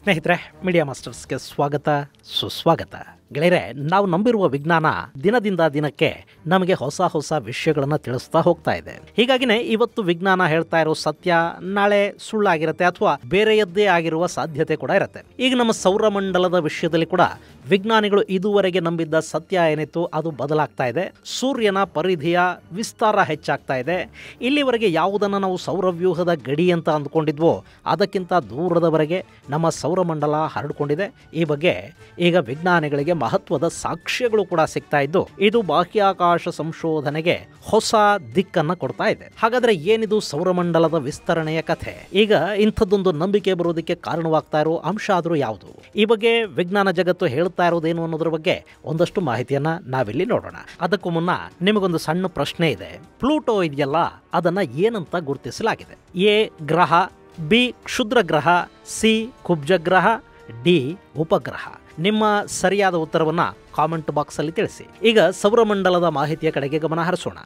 ಸ್ನೇಹಿತರೆ, ಮೀಡಿಯಾ ಮಾಸ್ಟರ್ಸ್ಗೆ ಸ್ವಾಗತ ಸುಸ್ವಾಗತ. ಗೆಳೆಯರೆ, ನಾವು ನಂಬಿರುವ ವಿಜ್ಞಾನ ದಿನದಿಂದ ದಿನಕ್ಕೆ ನಮಗೆ ಹೊಸ ಹೊಸ ವಿಷಯಗಳನ್ನು ತಿಳಿಸ್ತಾ ಹೋಗ್ತಾ ಇದೆ. ಹೀಗಾಗಿನೇ ಇವತ್ತು ವಿಜ್ಞಾನ ಹೇಳ್ತಾ ಇರೋ ಸತ್ಯ ನಾಳೆ ಸುಳ್ಳಾಗಿರುತ್ತೆ ಅಥವಾ ಬೇರೆಯದ್ದೇ ಆಗಿರುವ ಸಾಧ್ಯತೆ ಕೂಡ ಇರುತ್ತೆ. ಈಗ ನಮ್ಮ ಸೌರಮಂಡಲದ ವಿಷಯದಲ್ಲಿ ಕೂಡ ವಿಜ್ಞಾನಿಗಳು ಇದುವರೆಗೆ ನಂಬಿದ್ದ ಸತ್ಯ ಏನಿತ್ತು ಅದು ಬದಲಾಗ್ತಾ ಇದೆ. ಸೂರ್ಯನ ಪರಿಧಿಯ ವಿಸ್ತಾರ ಹೆಚ್ಚಾಗ್ತಾ ಇದೆ. ಇಲ್ಲಿವರೆಗೆ ಯಾವುದನ್ನು ನಾವು ಸೌರವ್ಯೂಹದ ಗಡಿ ಅಂತ ಅಂದ್ಕೊಂಡಿದ್ವೋ ಅದಕ್ಕಿಂತ ದೂರದವರೆಗೆ ನಮ್ಮ ಸೌರಮಂಡಲ ಹರಡಿಕೊಂಡಿದೆ. ಈ ಬಗ್ಗೆ ಈಗ ವಿಜ್ಞಾನಿಗಳಿಗೆ ಮಹತ್ವದ ಸಾಕ್ಷ್ಯಗಳು ಕೂಡ ಸಿಗ್ತಾ ಇದ್ದು ಇದು ಬಾಹ್ಯಾಕಾಶ ಸಂಶೋಧನೆಗೆ ಹೊಸ ದಿಕ್ಕನ್ನು ಕೊಡ್ತಾ ಇದೆ. ಹಾಗಾದ್ರೆ ಏನಿದು ಸೌರಮಂಡಲದ ವಿಸ್ತರಣೆಯ ಕಥೆ? ಈಗ ಇಂಥದ್ದೊಂದು ನಂಬಿಕೆ ಬರೋದಕ್ಕೆ ಕಾರಣವಾಗ್ತಾ ಇರೋ ಅಂಶ ಆದರೂ ಯಾವುದು? ಈ ಬಗ್ಗೆ ವಿಜ್ಞಾನ ಜಗತ್ತು ಹೇಳ್ತಾ ಇರೋದೇನು ಅನ್ನೋದ್ರ ಬಗ್ಗೆ ಒಂದಷ್ಟು ಮಾಹಿತಿಯನ್ನ ನಾವಿಲ್ಲಿ ನೋಡೋಣ. ಅದಕ್ಕೂ ಮುನ್ನ ನಿಮಗೊಂದು ಸಣ್ಣ ಪ್ರಶ್ನೆ ಇದೆ. ಪ್ಲೂಟೋ ಇದೆಯಲ್ಲ, ಅದನ್ನ ಏನಂತ ಗುರುತಿಸಲಾಗಿದೆ? ಎ ಗ್ರಹ, ಬಿ ಕ್ಷುದ್ರ ಗ್ರಹ, ಸಿ ಕುಬ್ಜ ಗ್ರಹ, ಡಿ ಉಪಗ್ರಹ. ನಿಮ್ಮ ಸರಿಯಾದ ಉತ್ತರವನ್ನ ಕಾಮೆಂಟ್ ಬಾಕ್ಸ್ ಅಲ್ಲಿ ತಿಳಿಸಿ. ಈಗ ಸೌರಮಂಡಲದ ಮಾಹಿತಿಯ ಕಡೆಗೆ ಗಮನ ಹರಿಸೋಣ.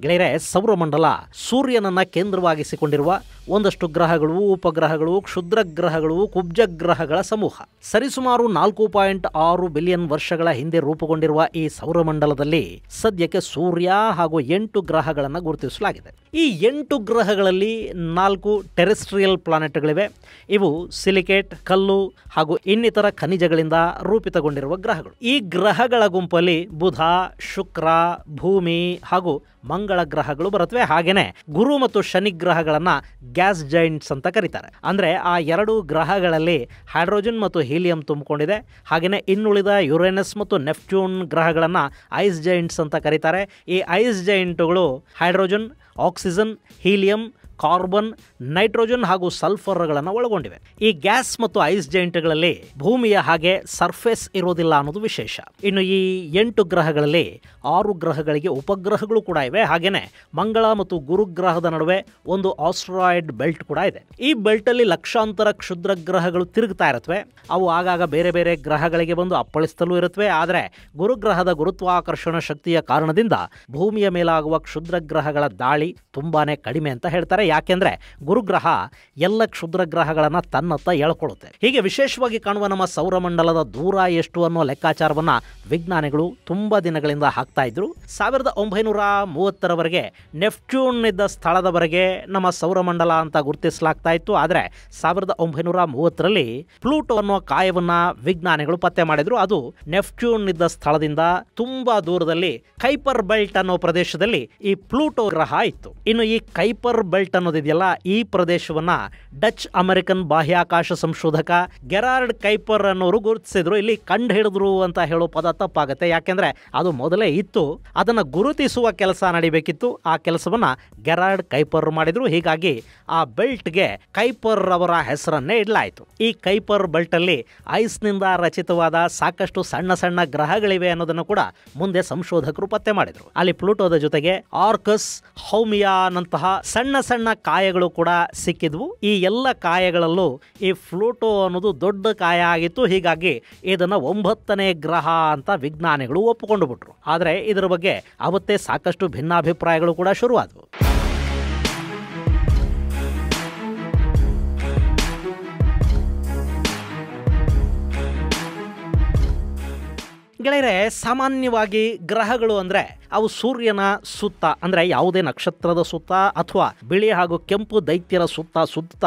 ಗೆಳೆಯರೆ, ಸೌರಮಂಡಲ ಸೂರ್ಯನನ್ನ ಕೇಂದ್ರವಾಗಿಸಿಕೊಂಡಿರುವ ಒಂದಷ್ಟು ಗ್ರಹಗಳು, ಉಪಗ್ರಹಗಳು, ಕ್ಷುದ್ರ ಗ್ರಹಗಳು, ಕುಬ್ಜ ಗ್ರಹಗಳ ಸಮೂಹ. ಸರಿಸುಮಾರು 4.6 ಬಿಲಿಯನ್ ವರ್ಷಗಳ ಹಿಂದೆ ರೂಪುಗೊಂಡಿರುವ ಈ ಸೌರಮಂಡಲದಲ್ಲಿ ಸದ್ಯಕ್ಕೆ ಸೂರ್ಯ ಹಾಗೂ 8 ಗ್ರಹಗಳನ್ನು ಗುರುತಿಸಲಾಗಿದೆ. ಈ 8 ಗ್ರಹಗಳಲ್ಲಿ 4 ಟೆರೆಸ್ಟ್ರಿಯಲ್ ಪ್ಲಾನೆಟ್ಗಳಿವೆ. ಇವು ಸಿಲಿಕೇಟ್, ಕಲ್ಲು ಹಾಗೂ ಇನ್ನಿತರ ಖನಿಜಗಳಿಂದ ರೂಪಿತಗೊಂಡಿರುವ ಗ್ರಹಗಳು. ಈ ಗ್ರಹಗಳ ಗುಂಪಲ್ಲಿ ಬುಧ, ಶುಕ್ರ, ಭೂಮಿ ಹಾಗೂ ಮಂಗಳ ಗ್ರಹಗಳು ಬರುತ್ತವೆ. ಹಾಗೇನೆ ಗುರು ಮತ್ತು ಶನಿ ಗ್ರಹಗಳನ್ನ ಗ್ಯಾಸ್ ಜೈಂಟ್ಸ್ ಅಂತ ಕರೀತಾರೆ. ಅಂದ್ರೆ ಆ 2 ಗ್ರಹಗಳಲ್ಲಿ ಹೈಡ್ರೋಜನ್ ಮತ್ತು ಹೀಲಿಯಂ ತುಂಬಿಕೊಂಡಿದೆ. ಹಾಗೇನೆ ಇನ್ನುಳಿದ ಯುರೇನಸ್ ಮತ್ತು ನೆಪ್ಟ್ಯೂನ್ ಗ್ರಹಗಳನ್ನ ಐಸ್ ಜೈಂಟ್ಸ್ ಅಂತ ಕರೀತಾರೆ. ಈ ಐಸ್ ಜೈಂಟ್ಗಳು hydrogen, oxygen, helium, carbon, nitrogen ಹಾಗೂ ಸಲ್ಫರ್ಗಳನ್ನು ಒಳಗೊಂಡಿವೆ. ಈ ಗ್ಯಾಸ್ ಮತ್ತು ಐಸ್ ಜೈಂಟ್ಗಳಲ್ಲಿ ಭೂಮಿಯ ಹಾಗೆ ಸರ್ಫೇಸ್ ಇರೋದಿಲ್ಲ ಅನ್ನೋದು ವಿಶೇಷ. ಇನ್ನು ಈ 8 ಗ್ರಹಗಳಲ್ಲಿ 6 ಗ್ರಹಗಳಿಗೆ ಉಪಗ್ರಹಗಳು ಕೂಡ ಇವೆ. ಹಾಗೇನೆ ಮಂಗಳ ಮತ್ತು ಗುರುಗ್ರಹದ ನಡುವೆ ಒಂದು ಆಸ್ಟ್ರಾಯ್ಡ್ ಬೆಲ್ಟ್ ಕೂಡ ಇದೆ. ಈ ಬೆಲ್ಟ್ ಅಲ್ಲಿ ಲಕ್ಷಾಂತರ ಕ್ಷುದ್ರ ಗ್ರಹಗಳು ತಿರುಗ್ತಾ ಇರುತ್ತವೆ. ಅವು ಆಗಾಗ ಬೇರೆ ಬೇರೆ ಗ್ರಹಗಳಿಗೆ ಬಂದು ಅಪ್ಪಳಿಸ್ತಲೂ ಇರುತ್ತವೆ. ಆದರೆ ಗುರುಗ್ರಹದ ಗುರುತ್ವಾಕರ್ಷಣ ಶಕ್ತಿಯ ಕಾರಣದಿಂದ ಭೂಮಿಯ ಮೇಲಾಗುವ ಕ್ಷುದ್ರ ಗ್ರಹಗಳ ದಾಳಿ ತುಂಬಾನೇ ಕಡಿಮೆ ಅಂತ ಹೇಳ್ತಾರೆ. ಯಾಕೆಂದ್ರೆ ಗುರುಗ್ರಹ ಎಲ್ಲ ಕ್ಷುದ್ರ ಗ್ರಹಗಳನ್ನ ತನ್ನತ್ತ ಎಳ್ಕೊಳ್ಳುತ್ತೆ. ಹೀಗೆ ವಿಶೇಷವಾಗಿ ಕಾಣುವ ನಮ್ಮ ಸೌರಮಂಡಲದ ದೂರ ಎಷ್ಟು ಅನ್ನೋ ಲೆಕ್ಕಾಚಾರವನ್ನ ವಿಜ್ಞಾನಿಗಳು ತುಂಬಾ ದಿನಗಳಿಂದ ಹಾಕ್ತಾ ಇದ್ರು. 1930ರವರೆಗೆ ನೆಪ್ಟ್ಯೂನ್ ಇದ್ದ ಸ್ಥಳದವರೆಗೆ ನಮ್ಮ ಸೌರಮಂಡಲ ಅಂತ ಗುರುತಿಸಲಾಗ್ತಾ ಇತ್ತು. ಆದರೆ 1930ರಲ್ಲಿ ಪ್ಲೂಟೋ ಅನ್ನೋ ಕಾಯವನ್ನ ವಿಜ್ಞಾನಿಗಳು ಪತ್ತೆ ಮಾಡಿದ್ರು. ಅದು ನೆಪ್ಟ್ಯೂನ್ ಇದ್ದ ಸ್ಥಳದಿಂದ ತುಂಬಾ ದೂರದಲ್ಲಿ ಕೈಪರ್ ಬೆಲ್ಟ್ ಅನ್ನೋ ಪ್ರದೇಶದಲ್ಲಿ ಈ ಪ್ಲೂಟೋ ಗ್ರಹ ಇತ್ತು. ಇನ್ನು ಈ ಕೈಪರ್ ಬೆಲ್ಟ್ ಅನ್ನೋದಿದೆಯಲ್ಲ, ಈ ಪ್ರದೇಶವನ್ನ ಡಚ್ ಅಮೆರಿಕನ್ ಬಾಹ್ಯಾಕಾಶ ಸಂಶೋಧಕ ಗೆರಾರ್ಡ್ ಕೈಪರ್ ಅನ್ನೋರು ಗುರುತಿಸಿದ್ರು. ಇಲ್ಲಿ ಕಂಡು ಹಿಡಿದ್ರು ಅಂತ ಹೇಳೋ ಪದ ತಪ್ಪಾಗುತ್ತೆ. ಯಾಕೆಂದ್ರೆ ಅದು ಮೊದಲೇ ಇತ್ತು. ಅದನ್ನ ಗುರುತಿಸುವ ಕೆಲಸ ನಡಿಬೇಕಿತ್ತು. ಆ ಕೆಲಸವನ್ನ ಗೆರಾರ್ಡ್ ಕೈಪರ್ ಮಾಡಿದ್ರು. ಹೀಗಾಗಿ ಆ ಬೆಲ್ಟ್ಗೆ ಕೈಪರ್ ಅವರ ಹೆಸರನ್ನೇ ಇಡಲಾಯಿತು. ಈ ಕೈಪರ್ ಬೆಲ್ಟ್ ಅಲ್ಲಿ ಐಸ್ ನಿಂದ ರಚಿತವಾದ ಸಾಕಷ್ಟು ಸಣ್ಣ ಸಣ್ಣ ಗ್ರಹಗಳಿವೆ ಅನ್ನೋದನ್ನು ಕೂಡ ಮುಂದೆ ಸಂಶೋಧಕರು ಪತ್ತೆ ಮಾಡಿದ್ರು. ಅಲ್ಲಿ ಪ್ಲೂಟೋದ ಜೊತೆಗೆ ಆರ್ಕಸ್, ಹೌಮಿಯಾ ನಂತಹ ಸಣ್ಣ ಸಣ್ಣ ಕಾಯಗಳು ಕೂಡ ಸಿಕ್ಕಿದ್ವು. ಈ ಎಲ್ಲ ಕಾಯಗಳಲ್ಲೂ ಈ ಪ್ಲೂಟೋ ಅನ್ನೋದು ದೊಡ್ಡ ಕಾಯ ಆಗಿತ್ತು. ಹೀಗಾಗಿ ಇದನ್ನ 9ನೇ ಗ್ರಹ ಅಂತ ವಿಜ್ಞಾನಿಗಳು ಒಪ್ಪಿಕೊಂಡು ಬಿಟ್ರು. ಆದರೆ ಇದರ ಬಗ್ಗೆ ಅವತ್ತೇ ಸಾಕಷ್ಟು ಭಿನ್ನಾಭಿಪ್ರಾಯಗಳು ಕೂಡ ಶುರುವಾದವು. ಗೆಳೆಯರೆ, ಸಾಮಾನ್ಯವಾಗಿ ಗ್ರಹಗಳು ಅಂದ್ರೆ ಅವು ಸೂರ್ಯನ ಸುತ್ತ, ಅಂದ್ರೆ ಯಾವುದೇ ನಕ್ಷತ್ರದ ಸುತ್ತ ಅಥವಾ ಬಿಳಿ ಹಾಗೂ ಕೆಂಪು ದೈತ್ಯರ ಸುತ್ತ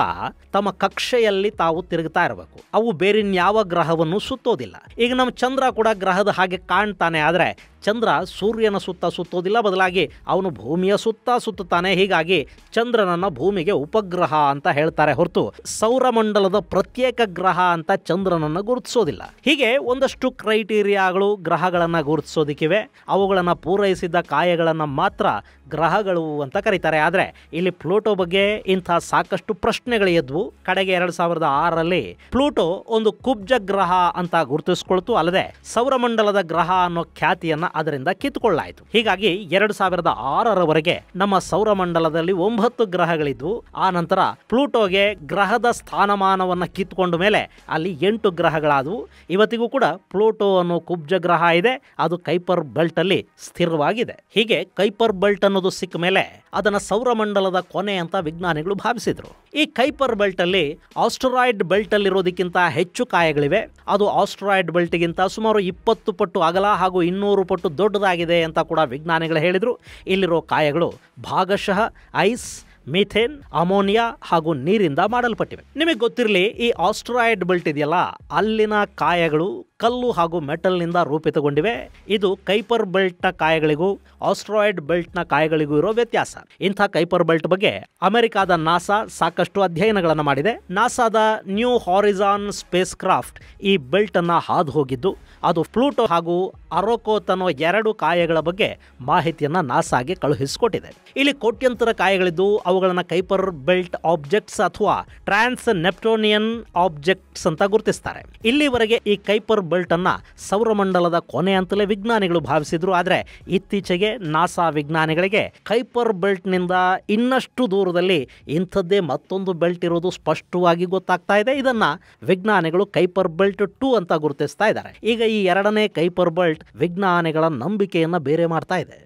ತಮ್ಮ ಕಕ್ಷೆಯಲ್ಲಿ ತಾವು ತಿರುಗುತ್ತಾ ಇರಬೇಕು. ಅವು ಬೇರಿನ್ಯಾವ ಗ್ರಹವನ್ನು ಸುತ್ತೋದಿಲ್ಲ. ಈಗ ನಮ್ಮ ಚಂದ್ರ ಕೂಡ ಗ್ರಹದ ಹಾಗೆ ಕಾಣ್ತಾನೆ. ಆದರೆ ಚಂದ್ರ ಸೂರ್ಯನ ಸುತ್ತ ಸುತ್ತೋದಿಲ್ಲ, ಬದಲಾಗಿ ಅವನು ಭೂಮಿಯ ಸುತ್ತ ಸುತ್ತುತ್ತಾನೆ. ಹೀಗಾಗಿ ಚಂದ್ರನನ್ನ ಭೂಮಿಗೆ ಉಪಗ್ರಹ ಅಂತ ಹೇಳ್ತಾರೆ ಹೊರತು ಸೌರಮಂಡಲದ ಪ್ರತ್ಯೇಕ ಗ್ರಹ ಅಂತ ಚಂದ್ರನನ್ನ ಗುರುತಿಸೋದಿಲ್ಲ. ಹೀಗೆ ಒಂದಷ್ಟು ಕ್ರೈಟೀರಿಯಾಗಳು ಗ್ರಹಗಳನ್ನ ಗುರುತಿಸೋದಿಕ್ಕಿವೆ. ಅವುಗಳನ್ನ ಪೂರೈಸಿದ ಕಾಯಗಳನ್ನ ಮಾತ್ರ ಗ್ರಹಗಳು ಅಂತ ಕರೀತಾರೆ. ಆದರೆ ಇಲ್ಲಿ ಪ್ಲೂಟೋ ಬಗ್ಗೆ ಇಂಥ ಸಾಕಷ್ಟು ಪ್ರಶ್ನೆಗಳು ಎದ್ವು. ಕಡೆಗೆ 2006ರಲ್ಲಿ ಪ್ಲೂಟೋ ಒಂದು ಕುಬ್ಜ ಗ್ರಹ ಅಂತ ಗುರುತಿಸಿಕೊಳ್ತು. ಅಲ್ಲದೆ ಸೌರಮಂಡಲದ ಗ್ರಹ ಅನ್ನೋ ಖ್ಯಾತಿಯನ್ನ ಅದರಿಂದ ಕಿತ್ತುಕೊಳ್ಳಾಯಿತು. ಹೀಗಾಗಿ 2006ರವರೆಗೆ ನಮ್ಮ ಸೌರಮಂಡಲದಲ್ಲಿ 9 ಗ್ರಹಗಳಿದ್ವು. ಆ ನಂತರ ಪ್ಲೂಟೋಗೆ ಗ್ರಹದ ಸ್ಥಾನಮಾನವನ್ನ ಕಿತ್ತುಕೊಂಡ ಮೇಲೆ ಅಲ್ಲಿ 8 ಗ್ರಹಗಳಾದವು. ಇವತ್ತಿಗೂ ಕೂಡ ಪ್ಲೂಟೋ ಅನ್ನೋ ಕುಬ್ಜ ಗ್ರಹ ಇದೆ. ಅದು ಕೈಪರ್ ಬೆಲ್ಟ್ ಅಲ್ಲಿ ಸ್ಥಿರವಾಗಿದೆ. ಹೀಗೆ ಕೈಪರ್ ಬೆಲ್ಟ್ ಅನ್ನೋದು ಸಿಕ್ಕ ಮೇಲೆ ಅದನ್ನ ಸೌರಮಂಡಲದ ಕೊನೆ ಅಂತ ವಿಜ್ಞಾನಿಗಳು ಭಾವಿಸಿದ್ರು. ಈ ಕೈಪರ್ ಬೆಲ್ಟ್ ಅಲ್ಲಿ ಆಸ್ಟರಾಯ್ಡ್ ಬೆಲ್ಟ್ ಅಲ್ಲಿರೋದಕ್ಕಿಂತ ಹೆಚ್ಚು ಕಾಯಗಳಿವೆ. ಅದು ಆಸ್ಟರಾಯ್ಡ್ ಬೆಲ್ಟ್ಗಿಂತ ಸುಮಾರು 20 ಪಟ್ಟು ಅಗಲ ಹಾಗೂ 200 ಪಟ್ಟು ದೊಡ್ಡದಾಗಿದೆ ಅಂತ ಕೂಡ ವಿಜ್ಞಾನಿಗಳು ಹೇಳಿದ್ರು. ಇಲ್ಲಿರೋ ಕಾಯಗಳು ಭಾಗಶಃ ಐಸ್, ಮೀಥೇನ್, ಅಮೋನಿಯಾ ಹಾಗೂ ನೀರಿಂದ ಮಾಡಲ್ಪಟ್ಟಿವೆ. ನಿಮಗೆ ಗೊತ್ತಿರಲಿ, ಈ ಆಸ್ಟರಾಯ್ಡ್ ಬೆಲ್ಟ್ ಇದೆಯಲ್ಲ, ಅಲ್ಲಿನ ಕಾಯಗಳು ಕಲ್ಲು ಹಾಗೂ ಮೆಟಲ್ನಿಂದ ರೂಪಿತಗೊಂಡಿವೆ. ಇದು ಕೈಪರ್ ಬೆಲ್ಟ್ನ ಕಾಯಗಳಿಗೂ ಆಸ್ಟರಾಯ್ಡ್ ಬೆಲ್ಟ್ನ ಕಾಯಗಳಿಗೂ ಇರೋ ವ್ಯತ್ಯಾಸ. ಇಂಥ ಕೈಪರ್ ಬೆಲ್ಟ್ ಬಗ್ಗೆ ಅಮೆರಿಕಾದ ನಾಸಾ ಸಾಕಷ್ಟು ಅಧ್ಯಯನಗಳನ್ನು ಮಾಡಿದೆ. ನಾಸಾದ ನ್ಯೂ ಹಾರಿಜಾನ್ ಸ್ಪೇಸ್ ಕ್ರಾಫ್ಟ್ ಈ ಬೆಲ್ಟ್ ಅನ್ನ ಹಾದು ಹೋಗಿದ್ದು ಅದು ಪ್ಲೂಟೋ ಹಾಗೂ ಅರೋಕೋತ್ ಅನ್ನೋ 2 ಕಾಯಗಳ ಬಗ್ಗೆ ಮಾಹಿತಿಯನ್ನ ನಾಸಾಗೆ ಕಳುಹಿಸಿಕೊಟ್ಟಿದೆ. ಇಲ್ಲಿ ಕೋಟ್ಯಂತರ ಕಾಯಗಳಿದ್ದು ಅವುಗಳನ್ನ ಕೈಪರ್ ಬೆಲ್ಟ್ ಆಬ್ಜೆಕ್ಟ್ಸ್ ಅಥವಾ ಟ್ರಾನ್ಸ್ ನೆಪ್ಟೋನಿಯನ್ ಆಬ್ಜೆಕ್ಟ್ಸ್ ಅಂತ ಗುರುತಿಸ್ತಾರೆ. ಇಲ್ಲಿವರೆಗೆ ಈ ಕೈಪರ್ ಬೆಲ್ಟ್ ಅನ್ನ ಸೌರಮಂಡಲದ ಕೊನೆ ಅಂತಲೇ ವಿಜ್ಞಾನಿಗಳು ಭಾವಿಸಿದ್ರು. ಆದರೆ ಇತ್ತೀಚೆಗೆ ನಾಸಾ ವಿಜ್ಞಾನಿಗಳಿಗೆ ಕೈಪರ್ ಬೆಲ್ಟ್ ನಿಂದ ಇನ್ನಷ್ಟು ದೂರದಲ್ಲಿ ಇಂಥದ್ದೇ ಮತ್ತೊಂದು ಬೆಲ್ಟ್ ಇರೋದು ಸ್ಪಷ್ಟವಾಗಿ ಗೊತ್ತಾಗ್ತಾ ಇದೆ. ಇದನ್ನ ವಿಜ್ಞಾನಿಗಳು ಕೈಪರ್ ಬೆಲ್ಟ್ 2 ಅಂತ ಗುರುತಿಸ್ತಾ ಇದ್ದಾರೆ. ಈಗ ಈ 2ನೇ ಕೈಪರ್ ಬೆಲ್ಟ್ ವಿಜ್ಞಾನಿಗಳ ನಂಬಿಕೆಯನ್ನ ಬೇರೆ ಮಾಡ್ತಾ ಇದೆ.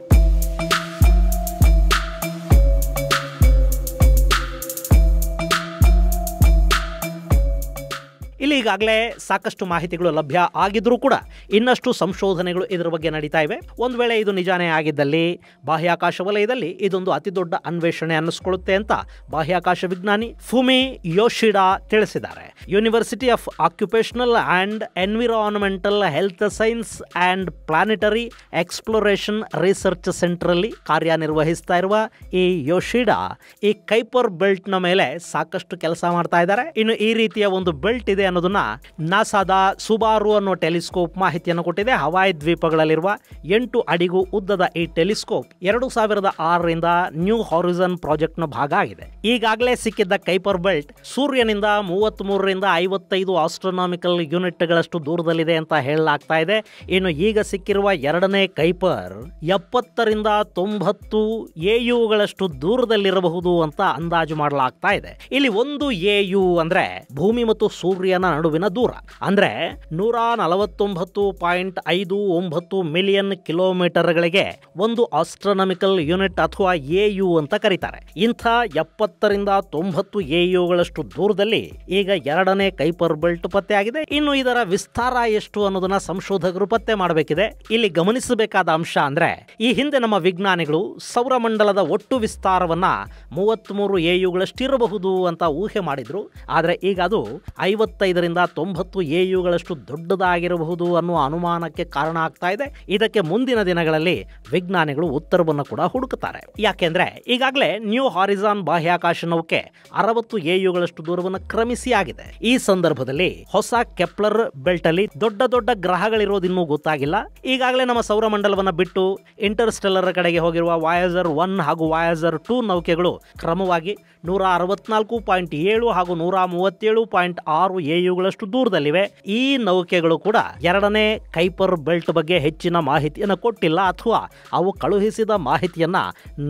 ಇಲ್ಲಿ ಈಗಾಗಲೇ ಸಾಕಷ್ಟು ಮಾಹಿತಿಗಳು ಲಭ್ಯ ಆಗಿದ್ರೂ ಕೂಡ ಇನ್ನಷ್ಟು ಸಂಶೋಧನೆಗಳು ಇದರ ಬಗ್ಗೆ ನಡೀತಾ ಇವೆ. ಒಂದು ವೇಳೆ ಇದು ನಿಜಾನೇ ಆಗಿದ್ದಲ್ಲಿ ಬಾಹ್ಯಾಕಾಶ ವಲಯದಲ್ಲಿ ಇದೊಂದು ಅತಿ ದೊಡ್ಡ ಅನ್ವೇಷಣೆ ಅನ್ನಿಸ್ಕೊಳ್ಳುತ್ತೆ ಅಂತ ಬಾಹ್ಯಾಕಾಶ ವಿಜ್ಞಾನಿ ಫುಮಿ ಯೋಶಿಡಾ ತಿಳಿಸಿದ್ದಾರೆ. University of occupational and environmental health science and planetary exploration research centre ಅಲ್ಲಿ ಕಾರ್ಯನಿರ್ವಹಿಸ್ತಾ ಇರುವ ಈ ಯೋಶಿಡಾ ಈ ಕೈಪರ್ ಬೆಲ್ಟ್ ನ ಮೇಲೆ ಸಾಕಷ್ಟು ಕೆಲಸ ಮಾಡ್ತಾ ಇದ್ದಾರೆ. ಇನ್ನು ಈ ರೀತಿಯ ಒಂದು ಬೆಲ್ಟ್ ಇದೆ ಅನ್ನೋದನ್ನ ನಾಸಾದ ಸುಬಾರು ಅನ್ನೋ ಟೆಲಿಸ್ಕೋಪ್ ಮಾಹಿತಿಯನ್ನು ಕೊಟ್ಟಿದೆ. ಹವಾಯಿ ದ್ವೀಪಗಳಲ್ಲಿರುವ 8 ಅಡಿಗೂ ಉದ್ದದ ಈ ಟೆಲಿಸ್ಕೋಪ್ 2006ರಿಂದ ನ್ಯೂ ಹಾರಿಜಾನ್ ಪ್ರಾಜೆಕ್ಟ್ ನ ಭಾಗ ಆಗಿದೆ. ಈಗಾಗಲೇ ಸಿಕ್ಕಿದ್ದ ಕೈಪರ್ ಬೆಲ್ಟ್ ಸೂರ್ಯನಿಂದ 33ರಿಂದ 55 ಆಸ್ಟ್ರೋನಾಮಿಕಲ್ ಯೂನಿಟ್ಗಳಷ್ಟು ದೂರದಲ್ಲಿದೆ ಅಂತ ಹೇಳಲಾಗ್ತಾ ಇದೆ. ಇನ್ನು ಈಗ ಸಿಕ್ಕಿರುವ 2ನೇ ಕೈಪರ್ 70ರಿಂದ 90 AUಗಳಷ್ಟು ದೂರದಲ್ಲಿರಬಹುದು ಅಂತ ಅಂದಾಜು ಮಾಡಲಾಗ್ತಾ ಇದೆ. ಇಲ್ಲಿ 1 AU ಅಂದ್ರೆ ಭೂಮಿ ಮತ್ತು ಸೂರ್ಯನ ನಡುವಿನ ದೂರ, ಅಂದ್ರೆ 149.59 ಮಿಲಿಯನ್ ಕಿಲೋಮೀಟರ್ಗಳಿಗೆ ಒಂದು ಆಸ್ಟ್ರೋನಾಮಿಕಲ್ ಯೂನಿಟ್ ಅಥವಾ AU ಅಂತ ಕರೀತಾರೆ. ಇಂಥ 70ರಿಂದ 90 AUಗಳಷ್ಟು ದೂರದಲ್ಲಿ ಈಗ 2ನೇ ಕೈಪರ್ ಬೆಲ್ಟ್ ಪತ್ತೆಯಾಗಿದೆ. ಇನ್ನು ಇದರ ವಿಸ್ತಾರ ಎಷ್ಟು ಅನ್ನೋದನ್ನ ಸಂಶೋಧಕರು ಪತ್ತೆ ಮಾಡಬೇಕಿದೆ. ಇಲ್ಲಿ ಗಮನಿಸಬೇಕಾದ ಅಂಶ ಅಂದ್ರೆ ಈ ಹಿಂದೆ ನಮ್ಮ ವಿಜ್ಞಾನಿಗಳು ಸೌರಮಂಡಲದ ಒಟ್ಟು ವಿಸ್ತಾರವನ್ನ 33 AUಗಳಷ್ಟಿರಬಹುದು ಅಂತ ಊಹೆ ಮಾಡಿದ್ರು. ಆದರೆ ಈಗ ಅದು 55ರಿಂದ 90 AUಗಳಷ್ಟು ದೊಡ್ಡದಾಗಿರಬಹುದು ಅನ್ನುವ ಅನುಮಾನಕ್ಕೆ ಕಾರಣ ಆಗ್ತಾ ಇದೆ. ಇದಕ್ಕೆ ಮುಂದಿನ ದಿನಗಳಲ್ಲಿ ವಿಜ್ಞಾನಿಗಳು ಉತ್ತರವನ್ನು ಕೂಡ ಹುಡುಕುತ್ತಾರೆ. ಯಾಕೆಂದ್ರೆ ಈಗಾಗಲೇ ನ್ಯೂ ಹಾರಿಜಾನ್ ಬಾಹ್ಯಾಕಾಶ ನೌಕೆ 60 AUಗಳಷ್ಟು ದೂರವನ್ನು ಕ್ರಮಿಸಿ ಆಗಿದೆ. ಈ ಸಂದರ್ಭದಲ್ಲಿ ಹೊಸ ಕೆಪ್ಲರ್ ಬೆಲ್ಟ್ ಅಲ್ಲಿ ದೊಡ್ಡ ದೊಡ್ಡ ಗ್ರಹಗಳಿರೋದಿನ್ನೂ ಗೊತ್ತಾಗಿಲ್ಲ. ಈಗಾಗಲೇ ನಮ್ಮ ಸೌರಮಂಡಲವನ್ನ ಬಿಟ್ಟು ಇಂಟರ್ಸ್ಟೆಲ್ಲರ್ ಕಡೆಗೆ ಹೋಗಿರುವ ವಾಯೇಜರ್ 1 ಹಾಗೂ ವಾಯೇಜರ್ 2 ನೌಕೆಗಳು ಕ್ರಮವಾಗಿ 164.7 ಹಾಗೂ 137.6 AUಗಳಷ್ಟು ದೂರದಲ್ಲಿವೆ. ಈ ನೌಕೆಗಳು ಕೂಡ 2ನೇ ಕೈಪರ್ ಬೆಲ್ಟ್ ಬಗ್ಗೆ ಹೆಚ್ಚಿನ ಮಾಹಿತಿಯನ್ನು ಕೊಟ್ಟಿಲ್ಲ ಅಥವಾ ಅವು ಕಳುಹಿಸಿದ ಮಾಹಿತಿಯನ್ನ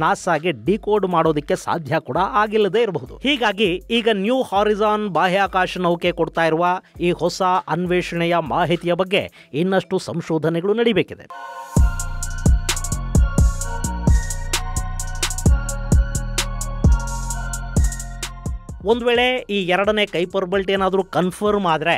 ನಾಸಾಗೆ ಡಿಕೋಡ್ ಮಾಡೋದಕ್ಕೆ ಸಾಧ್ಯ ಕೂಡ ಆಗಿಲ್ಲದೆ ಇರಬಹುದು. ಹೀಗಾಗಿ ಈಗ ನ್ಯೂ ಹಾರಿಜಾನ್ ಬಾಹ್ಯಾಕಾಶ ನೌಕೆ ಕೊಡ್ತಾ ಇರುವ ಈ ಹೊಸ ಅನ್ವೇಷಣೆಯ ಮಾಹಿತಿಯ ಬಗ್ಗೆ ಇನ್ನಷ್ಟು ಸಂಶೋಧನೆಗಳು ನಡೀಬೇಕಿದೆ. ಒಂದು ವೇಳೆ ಈ 2ನೇ ಕೈಪರ್ ಬೆಲ್ಟ್ ಏನಾದರೂ ಕನ್ಫರ್ಮ್ ಆದರೆ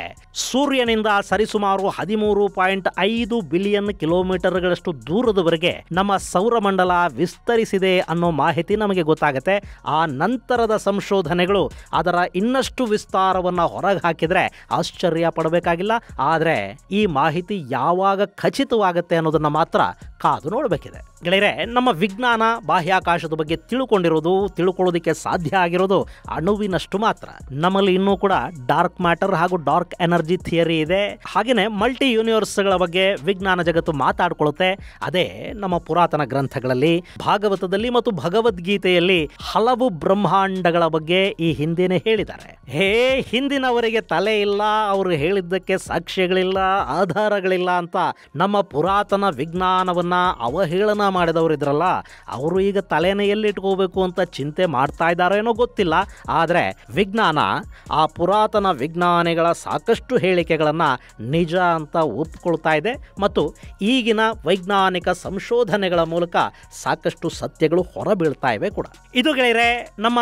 ಸೂರ್ಯನಿಂದ ಸರಿಸುಮಾರು 13.5 ಬಿಲಿಯನ್ ಕಿಲೋಮೀಟರ್ಗಳಷ್ಟು ದೂರದವರೆಗೆ ನಮ್ಮ ಸೌರಮಂಡಲ ವಿಸ್ತರಿಸಿದೆ ಅನ್ನೋ ಮಾಹಿತಿ ನಮಗೆ ಗೊತ್ತಾಗುತ್ತೆ. ಆ ನಂತರದ ಸಂಶೋಧನೆಗಳು ಅದರ ಇನ್ನಷ್ಟು ವಿಸ್ತಾರವನ್ನು ಹೊರಗೆ ಹಾಕಿದರೆ ಆಶ್ಚರ್ಯ ಪಡಬೇಕಾಗಿಲ್ಲ. ಆದರೆ ಈ ಮಾಹಿತಿ ಯಾವಾಗ ಖಚಿತವಾಗುತ್ತೆ ಅನ್ನೋದನ್ನು ಮಾತ್ರ ಕಾದು ನೋಡಬೇಕಿದೆ. ಗೆಳೆಯರೆ, ನಮ್ಮ ವಿಜ್ಞಾನ ಬಾಹ್ಯಾಕಾಶದ ಬಗ್ಗೆ ತಿಳ್ಕೊಳ್ಳೋದಕ್ಕೆ ಸಾಧ್ಯ ಆಗಿರೋದು ಅಣುವಿನಷ್ಟು ಮಾತ್ರ. ನಮ್ಮಲ್ಲಿ ಇನ್ನೂ ಕೂಡ ಡಾರ್ಕ್ ಮ್ಯಾಟರ್ ಹಾಗೂ ಡಾರ್ಕ್ ಎನರ್ಜಿ ಎನರ್ಜಿ ಥಿಯರಿ ಇದೆ. ಹಾಗೇನೆ ಮಲ್ಟಿ ಯೂನಿವರ್ಸ್ಗಳ ಬಗ್ಗೆ ವಿಜ್ಞಾನ ಜಗತ್ತು ಮಾತಾಡ್ಕೊಳ್ಳುತ್ತೆ. ಅದೇ ನಮ್ಮ ಪುರಾತನ ಗ್ರಂಥಗಳಲ್ಲಿ, ಭಾಗವತದಲ್ಲಿ ಮತ್ತು ಭಗವದ್ಗೀತೆಯಲ್ಲಿ ಹಲವು ಬ್ರಹ್ಮಾಂಡಗಳ ಬಗ್ಗೆ ಈ ಹಿಂದೆನೆ ಹೇಳಿದ್ದಾರೆ. ಹಿಂದಿನವರಿಗೆ ತಲೆ ಇಲ್ಲ, ಅವರು ಹೇಳಿದ್ದಕ್ಕೆ ಸಾಕ್ಷ್ಯಗಳಿಲ್ಲ, ಆಧಾರಗಳಿಲ್ಲ ಅಂತ ನಮ್ಮ ಪುರಾತನ ವಿಜ್ಞಾನವನ್ನ ಅವಹೇಳನ ಮಾಡಿದವರು ಇದ್ರಲ್ಲ, ಅವರು ಈಗ ತಲೆನ ಎಲ್ಲಿಟ್ಕೋಬೇಕು ಅಂತ ಚಿಂತೆ ಮಾಡ್ತಾ ಇದ್ದಾರೇನೋ ಗೊತ್ತಿಲ್ಲ. ಆದರೆ ವಿಜ್ಞಾನ ಆ ಪುರಾತನ ವಿಜ್ಞಾನಿಗಳ ಸಾಕಷ್ಟು ಹೇಳಿಕೆಗಳನ್ನು ನಿಜ ಅಂತ ಒಪ್ಕೊಳ್ತಾ ಇದೆ ಮತ್ತು ಈಗಿನ ವೈಜ್ಞಾನಿಕ ಸಂಶೋಧನೆಗಳ ಮೂಲಕ ಸಾಕಷ್ಟು ಸತ್ಯಗಳು ಹೊರಬೀಳ್ತಾ ಇವೆ ಕೂಡ. ಇದು ಗೆಳೆಯರೆ ನಮ್ಮ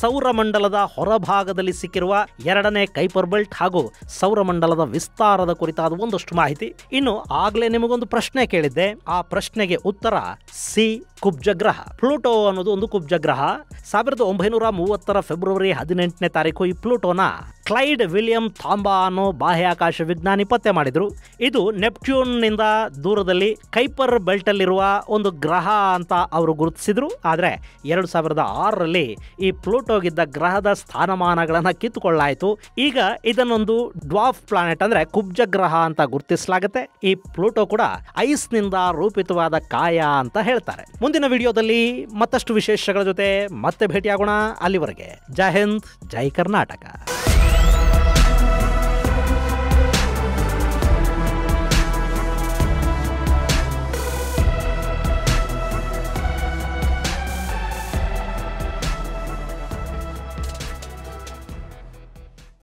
ಸೌರಮಂಡಲದ ಹೊರಭಾಗದಲ್ಲಿ ಸಿಕ್ಕಿರುವ ಎರಡನೇ ಕೈಪರ್ ಬೆಲ್ಟ್ ಹಾಗೂ ಸೌರಮಂಡಲದ ವಿಸ್ತಾರದ ಕುರಿತಾದ ಒಂದಷ್ಟು ಮಾಹಿತಿ. ಇನ್ನು ಆಗ್ಲೇ ನಿಮಗೊಂದು ಪ್ರಶ್ನೆ ಕೇಳಿದ್ದೆ, ಆ ಪ್ರಶ್ನೆಗೆ ಉತ್ತರ ಸಿ, ಕುಬ್ಜ ಗ್ರಹ. ಪ್ಲೂಟೋ ಅನ್ನೋದು ಒಂದು ಕುಬ್ಜ ಗ್ರಹ. 1930 ಫೆಬ್ರವರಿ 18ನೇ ತಾರೀಕು ಈ ಪ್ಲೂಟೋನ ಕ್ಲೈಡ್ ವಿಲಿಯಂ ಥಾಂಬಾ ಅನ್ನೋ ಬಾಹ್ಯಾಕಾಶ ವಿಜ್ಞಾನಿ ಪತ್ತೆ ಮಾಡಿದ್ರು. ಇದು ನೆಪ್ಟ್ಯೂನ್ನಿಂದ ದೂರದಲ್ಲಿ ಕೈಪರ್ ಬೆಲ್ಟ್ ಅಲ್ಲಿರುವ ಒಂದು ಗ್ರಹ ಅಂತ ಅವರು ಗುರುತಿಸಿದ್ರು. ಆದರೆ 2006ರಲ್ಲಿ ಈ ಪ್ಲೂಟೋಗಿದ್ದ ಗ್ರಹದ ಸ್ಥಾನಮಾನಗಳನ್ನು ಕಿತ್ತುಕೊಳ್ಳಾಯಿತು. ಈಗ ಇದನ್ನೊಂದು ಡ್ವಾರ್ಫ್ ಪ್ಲಾನೆಟ್ ಅಂದ್ರೆ ಕುಬ್ಜ ಗ್ರಹ ಅಂತ ಗುರುತಿಸಲಾಗುತ್ತೆ. ಈ ಪ್ಲೂಟೋ ಕೂಡ ಐಸ್ ನಿಂದ ರೂಪಿತವಾದ ಕಾಯ ಅಂತ ಹೇಳ್ತಾರೆ. ಮುಂದಿನ ವಿಡಿಯೋದಲ್ಲಿ ಮತ್ತಷ್ಟು ವಿಶೇಷಗಳ ಜೊತೆ ಮತ್ತೆ ಭೇಟಿಯಾಗೋಣ. ಅಲ್ಲಿವರೆಗೆ ಜೈ ಹಿಂದ್, ಜೈ ಕರ್ನಾಟಕ.